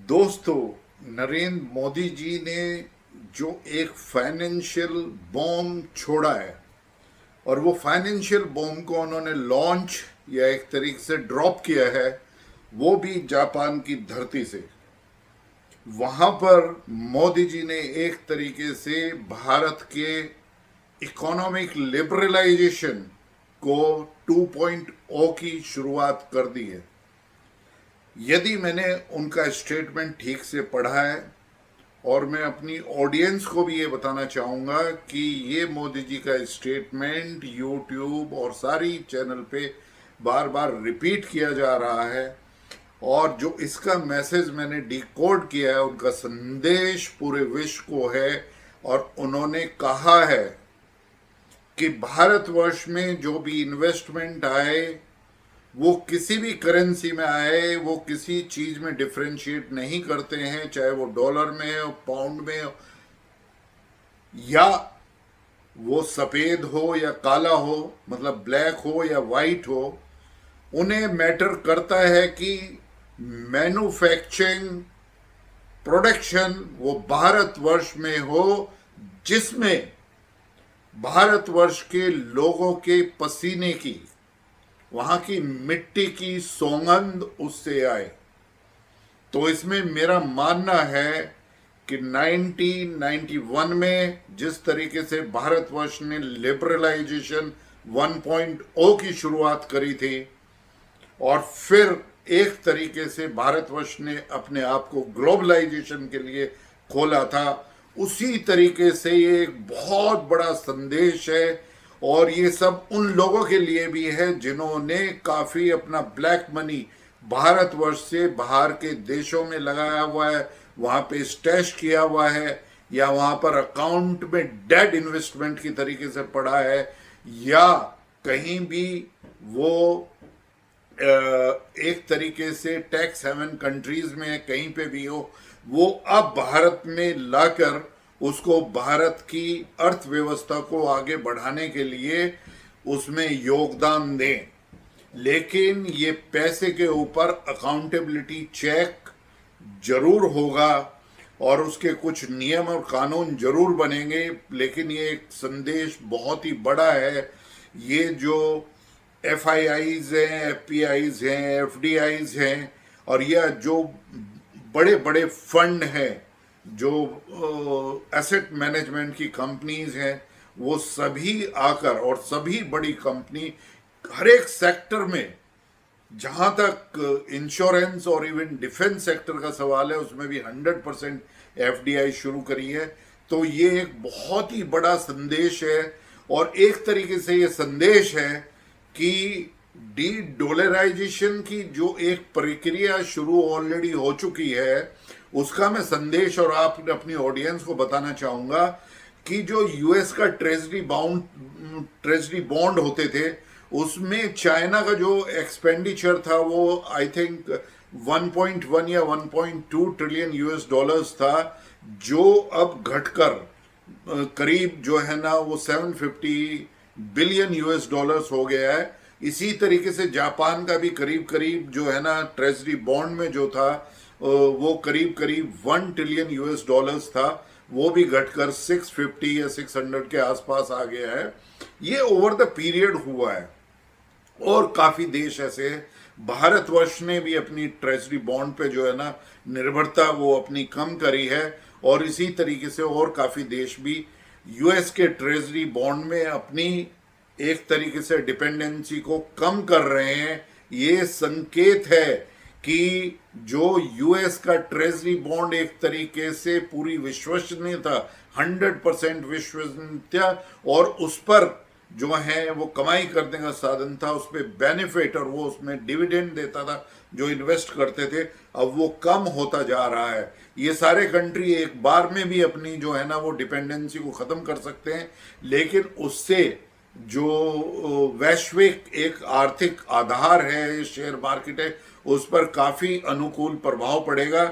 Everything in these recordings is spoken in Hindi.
दोस्तों, नरेंद्र मोदी जी ने जो एक फाइनेंशियल बॉम्ब छोड़ा है और वो फाइनेंशियल बॉम्ब को उन्होंने लॉन्च या एक तरीके से ड्रॉप किया है, वो भी जापान की धरती से। वहां पर मोदी जी ने एक तरीके से भारत के इकोनॉमिक लिबरलाइजेशन को 2.0 की शुरुआत कर दी है। यदि मैंने उनका स्टेटमेंट ठीक से पढ़ा है, और मैं अपनी ऑडियंस को भी ये बताना चाहूँगा कि ये मोदी जी का स्टेटमेंट यूट्यूब और सारी चैनल पे बार बार रिपीट किया जा रहा है, और जो इसका मैसेज मैंने डिकोड किया है, उनका संदेश पूरे विश्व को है। और उन्होंने कहा है कि भारतवर्ष में जो भी इन्वेस्टमेंट आए वो किसी भी करेंसी में आए, वो किसी चीज में डिफ्रेंशिएट नहीं करते हैं, चाहे वो डॉलर में हो, पाउंड में हो, या वो सफेद हो या काला हो, मतलब ब्लैक हो या वाइट हो। उन्हें मैटर करता है कि मैन्युफैक्चरिंग प्रोडक्शन वो भारतवर्ष में हो, जिसमें भारतवर्ष के लोगों के पसीने की, वहां की मिट्टी की सौगंध उससे आए। तो इसमें मेरा मानना है कि 1991 में जिस तरीके से भारतवर्ष ने लिबरलाइजेशन 1.0 की शुरुआत करी थी, और फिर एक तरीके से भारतवर्ष ने अपने आप को ग्लोबलाइजेशन के लिए खोला था, उसी तरीके से ये एक बहुत बड़ा संदेश है। और ये सब उन लोगों के लिए भी है जिन्होंने काफी अपना ब्लैक मनी भारतवर्ष से बाहर के देशों में लगाया हुआ है, वहां पे स्टैश किया हुआ है, या वहां पर अकाउंट में डेड इन्वेस्टमेंट की तरीके से पड़ा है, या कहीं भी वो एक तरीके से टैक्स हेवन कंट्रीज में कहीं पे भी हो, वो अब भारत में लाकर उसको भारत की अर्थव्यवस्था को आगे बढ़ाने के लिए उसमें योगदान दें। लेकिन ये पैसे के ऊपर अकाउंटेबिलिटी चेक जरूर होगा और उसके कुछ नियम और कानून जरूर बनेंगे। लेकिन ये एक संदेश बहुत ही बड़ा है। ये जो FIIs हैं, FPIs हैं, FDIs हैं, और यह जो बड़े बड़े फंड हैं, जो एसेट मैनेजमेंट की कंपनीज हैं, वो सभी आकर, और सभी बड़ी कंपनी हर एक सेक्टर में, जहां तक इंश्योरेंस और इवन डिफेंस सेक्टर का सवाल है, उसमें भी 100% FDI शुरू करी है। तो ये एक बहुत ही बड़ा संदेश है, और एक तरीके से ये संदेश है कि डी डॉलराइजेशन की जो एक प्रक्रिया शुरू ऑलरेडी हो चुकी है, उसका मैं संदेश और आप अपनी ऑडियंस को बताना चाहूंगा कि जो US का ट्रेजरी बॉन्ड होते थे, उसमें चाइना का जो एक्सपेंडिचर था वो आई थिंक 1.1 या 1.2 ट्रिलियन US डॉलर्स था, जो अब घटकर करीब जो है ना वो 750 बिलियन US डॉलर्स हो गया है। इसी तरीके से जापान का भी करीब करीब जो है ना ट्रेजरी बॉन्ड में जो था वो करीब करीब 1 ट्रिलियन US डॉलर्स था, वो भी घटकर 650 या 600 के आसपास आ गया है। ये ओवर द पीरियड हुआ है, और काफी देश ऐसे हैं। भारतवर्ष ने भी अपनी ट्रेजरी बॉन्ड पे जो है ना निर्भरता वो अपनी कम करी है, और इसी तरीके से और काफी देश भी US के ट्रेजरी बॉन्ड में अपनी एक तरीके से डिपेंडेंसी को कम कर रहे हैं। ये संकेत है कि जो US का ट्रेजरी बॉन्ड एक तरीके से पूरी विश्वसनीयता, 100% विश्वसनीयता, और उस पर जो है वो कमाई करने का साधन था, उस पर बेनिफिट, और वो उसमें डिविडेंड देता था जो इन्वेस्ट करते थे, अब वो कम होता जा रहा है। ये सारे कंट्री एक बार में भी अपनी जो है ना वो डिपेंडेंसी को ख़त्म कर सकते हैं, लेकिन उससे जो वैश्विक एक आर्थिक आधार है, शेयर मार्केट है, उस पर काफ़ी अनुकूल प्रभाव पड़ेगा।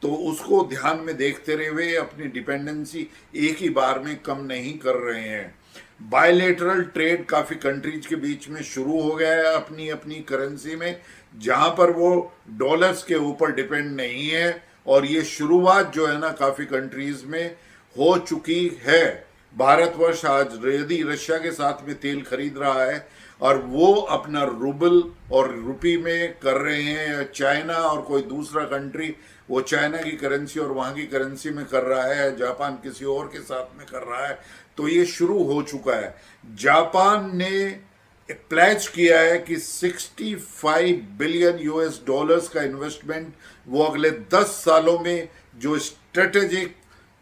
तो उसको ध्यान में देखते हुए अपनी डिपेंडेंसी एक ही बार में कम नहीं कर रहे हैं। बायलेटरल ट्रेड काफ़ी कंट्रीज के बीच में शुरू हो गया है अपनी अपनी करेंसी में, जहां पर वो डॉलर्स के ऊपर डिपेंड नहीं है, और ये शुरुआत जो है ना काफी कंट्रीज में हो चुकी है। भारतवर्ष आज यदि रशिया के साथ में तेल खरीद रहा है और वो अपना रूबल और रुपी में कर रहे हैं, या चाइना और कोई दूसरा कंट्री वो चाइना की करेंसी और वहां की करेंसी में कर रहा है, जापान किसी और के साथ में कर रहा है, तो ये शुरू हो चुका है। जापान ने प्लेज किया है कि 65 बिलियन यूएस डॉलर्स का इन्वेस्टमेंट वो अगले 10 सालों में जो स्ट्रेटेजिक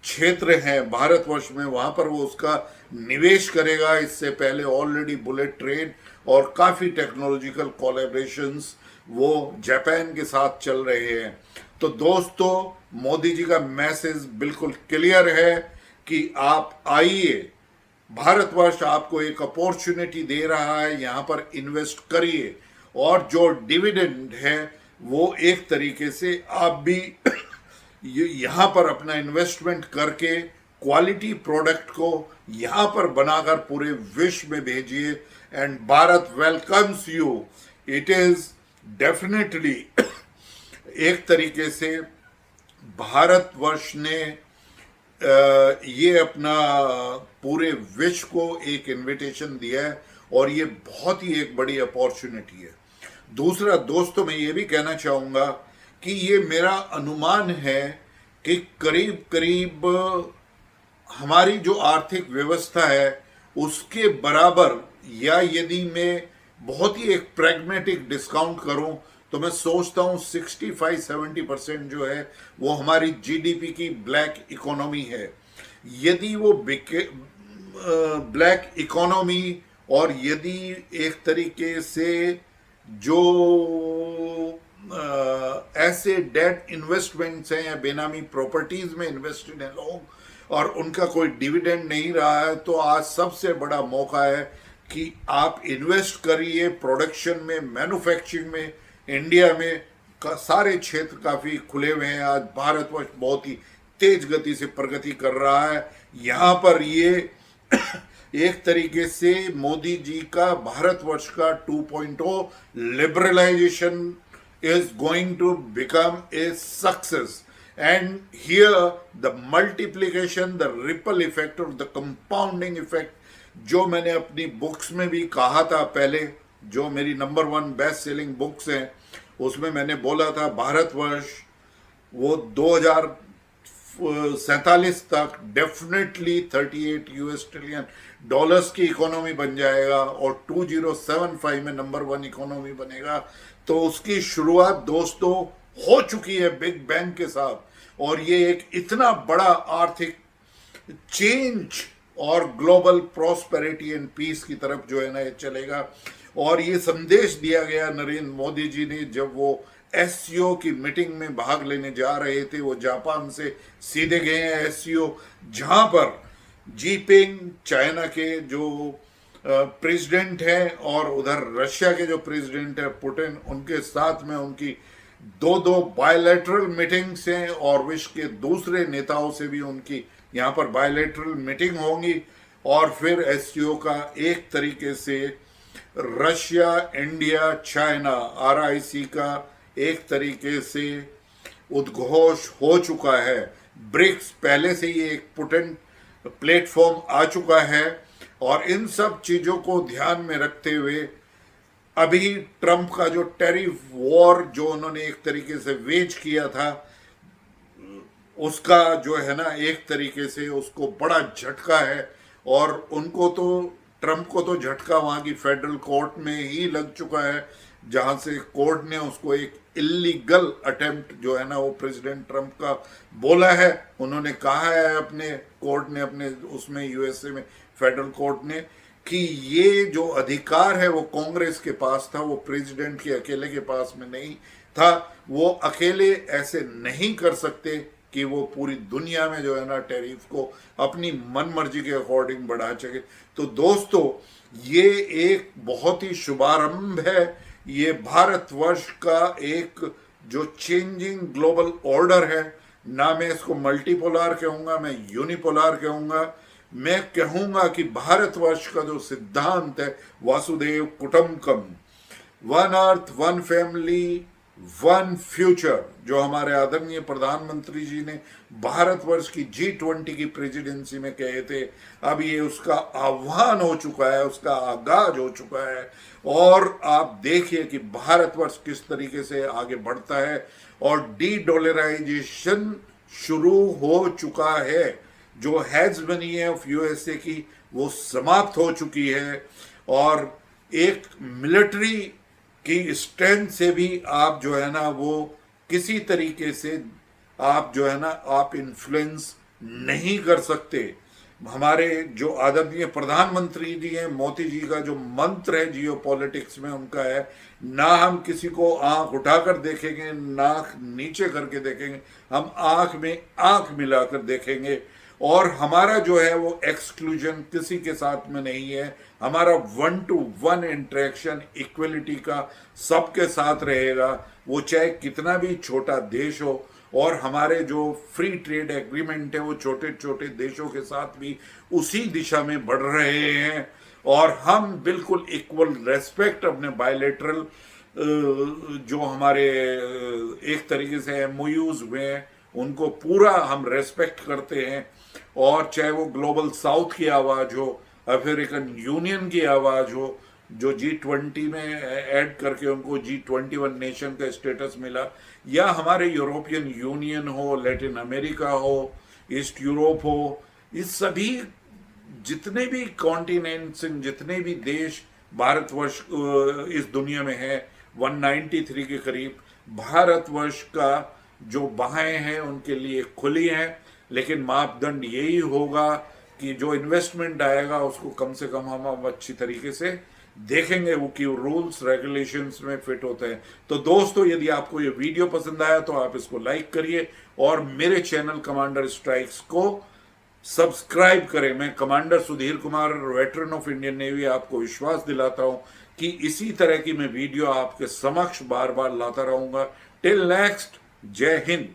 क्षेत्र हैं भारतवर्ष में वहां पर वो उसका निवेश करेगा। इससे पहले ऑलरेडी बुलेट ट्रेन और काफी टेक्नोलॉजिकल कोलैबोरेशंस वो जापान के साथ चल रहे हैं। तो दोस्तों, मोदी जी का मैसेज बिल्कुल क्लियर है कि आप आइए, भारतवर्ष आपको एक अपॉर्चुनिटी दे रहा है, यहां पर इन्वेस्ट करिए, और जो डिविडेंड है वो एक तरीके से आप भी यहां पर अपना इन्वेस्टमेंट करके क्वालिटी प्रोडक्ट को यहां पर बनाकर पूरे विश्व में भेजिए, and Bharat welcomes you. It is definitely एक तरीके से भारतवर्ष ने ये अपना पूरे विश्व को एक इनविटेशन दिया है, और ये बहुत ही एक बड़ी अपॉर्चुनिटी है। दूसरा दोस्तों, मैं ये भी कहना चाहूँगा कि ये मेरा अनुमान है कि करीब करीब हमारी जो आर्थिक व्यवस्था है उसके बराबर, या यदि मैं बहुत ही एक प्रैग्मेटिक डिस्काउंट करूं तो मैं सोचता हूं 65-70% जो है वो हमारी जीडीपी की ब्लैक इकोनॉमी है। यदि वो ब्लैक इकोनॉमी, और यदि एक तरीके से जो ऐसे डेट इन्वेस्टमेंट्स हैं या बेनामी प्रॉपर्टीज में इन्वेस्टेड हैं लोग और उनका कोई डिविडेंड नहीं रहा है, तो आज सबसे बड़ा मौका है कि आप इन्वेस्ट करिए प्रोडक्शन में, मैन्युफैक्चरिंग में। इंडिया में सारे क्षेत्र काफी खुले हुए हैं। आज भारतवर्ष बहुत ही तेज गति से प्रगति कर रहा है। यहाँ पर ये एक तरीके से मोदी जी का भारतवर्ष का 2.0 liberalisation is going to become a success, and here the multiplication, the ripple effect or the compounding effect, जो मैंने अपनी बुक्स में भी कहा था पहले, जो मेरी नंबर 1 बेस्ट सेलिंग बुक्स हैं उसमें मैंने बोला था भारतवर्ष वो 2047 तक डेफिनेटली 38 यूएस ट्रिलियन डॉलर्स की इकोनॉमी बन जाएगा और 2075 में नंबर 1 इकोनॉमी बनेगा। तो उसकी शुरुआत दोस्तों हो चुकी है बिग बैंग के साथ, और ये एक इतना बड़ा आर्थिक चेंज और ग्लोबल प्रॉस्पेरिटी एंड पीस की तरफ जो है ना ये चलेगा। और ये संदेश दिया गया नरेंद्र मोदी जी ने जब वो एससीओ की मीटिंग में भाग लेने जा रहे थे। वो जापान से सीधे गए हैं एससीओ, जहां पर जीपिंग चाइना के जो प्रेसिडेंट हैं और उधर रशिया के जो प्रेसिडेंट है पुतिन, उनके साथ में उनकी दो बायलैटरल मीटिंग्स हैं, और विश्व के दूसरे नेताओं से भी उनकी यहाँ पर बायलैटरल मीटिंग होंगी। और फिर एससीओ का एक तरीके से रशिया, इंडिया, चाइना, आरआईसी का एक तरीके से उद्घोष हो चुका है। ब्रिक्स पहले से ही एक पोटेंट प्लेटफॉर्म आ चुका है, और इन सब चीजों को ध्यान में रखते हुए अभी ट्रंप का जो टैरिफ वॉर जो उन्होंने एक तरीके से वेज किया था, उसका जो है ना एक तरीके से उसको बड़ा झटका है। और उनको तो, ट्रंप को तो झटका वहां की फेडरल कोर्ट में ही लग चुका है, जहां से कोर्ट ने उसको एक इलीगल अटेम्प्ट जो है ना वो प्रेसिडेंट ट्रंप का बोला है। उन्होंने कहा है अपने कोर्ट ने, अपने उसमें यूएसए में फेडरल कोर्ट ने, कि ये जो अधिकार है वो कांग्रेस के पास था, वो प्रेसिडेंट के अकेले के पास में नहीं था। वो अकेले ऐसे नहीं कर सकते कि वो पूरी दुनिया में जो है ना टैरिफ को अपनी मनमर्जी के अकॉर्डिंग बढ़ा सके। तो दोस्तों, ये एक बहुत ही शुभारंभ है। ये भारतवर्ष का एक जो चेंजिंग ग्लोबल ऑर्डर है, ना मैं इसको मल्टीपोलर कहूँगा, मैं यूनिपोलर कहूँगा। मैं कहूँगा कि भारतवर्ष का जो सिद्धांत है वासुदेव कुटुंबकम, one earth one family one future जो हमारे आदरणीय प्रधानमंत्री जी ने भारतवर्ष की G20 की प्रेसिडेंसी में कहे थे, अब ये उसका आह्वान हो चुका है, उसका आगाज हो चुका है। और आप देखिए कि भारतवर्ष किस तरीके से आगे बढ़ता है और डी डॉलराइजेशन शुरू हो चुका है। जो हैज बनी है ऑफ यूएसए की वो समाप्त हो चुकी है और एक मिलिट्री की स्ट्रेंथ से भी आप जो है ना वो किसी तरीके से आप जो है ना आप इन्फ्लुएंस नहीं कर सकते। हमारे जो आदरणीय प्रधानमंत्री जी हैं, मोदी जी का जो मंत्र है जियो पॉलिटिक्स में उनका है, ना हम किसी को आंख उठाकर देखेंगे, नाक नीचे करके देखेंगे, हम आंख में आंख मिलाकर देखेंगे। और हमारा जो है वो एक्सक्लूजन किसी के साथ में नहीं है, हमारा 1-to-1 इंटरेक्शन इक्वलिटी का सबके साथ रहेगा, वो चाहे कितना भी छोटा देश हो। और हमारे जो फ्री ट्रेड एग्रीमेंट है वो छोटे छोटे देशों के साथ भी उसी दिशा में बढ़ रहे हैं और हम बिल्कुल इक्वल रेस्पेक्ट अपने बायलेटरल जो हमारे एक तरीके से एमओयूज हुए हैं उनको पूरा हम रेस्पेक्ट करते हैं। और चाहे वो ग्लोबल साउथ की आवाज़ हो, अफ्रीकन यूनियन की आवाज़ हो, जो G20 में ऐड करके उनको G21 नेशन का स्टेटस मिला, या हमारे यूरोपियन यूनियन हो, लैटिन अमेरिका हो, ईस्ट यूरोप हो, इस सभी जितने भी कॉन्टिनेंट्स, जितने भी देश भारतवर्ष इस दुनिया में है 193 के करीब, भारतवर्ष का जो बाहें हैं उनके लिए खुली हैं। लेकिन मापदंड यही होगा कि जो इन्वेस्टमेंट आएगा उसको कम से कम हम अच्छी तरीके से देखेंगे, वो कि रूल्स रेगुलेशंस में फिट होते हैं। तो दोस्तों, यदि आपको ये वीडियो पसंद आया तो आप इसको लाइक करिए और मेरे चैनल कमांडर स्ट्राइक्स को सब्सक्राइब करें। मैं commander Sudhir Kumar, veteran of Indian navy, आपको विश्वास दिलाता हूं कि इसी तरह की मैं वीडियो आपके समक्ष बार बार लाता रहूंगा। टिल नेक्स्ट, जय हिंद।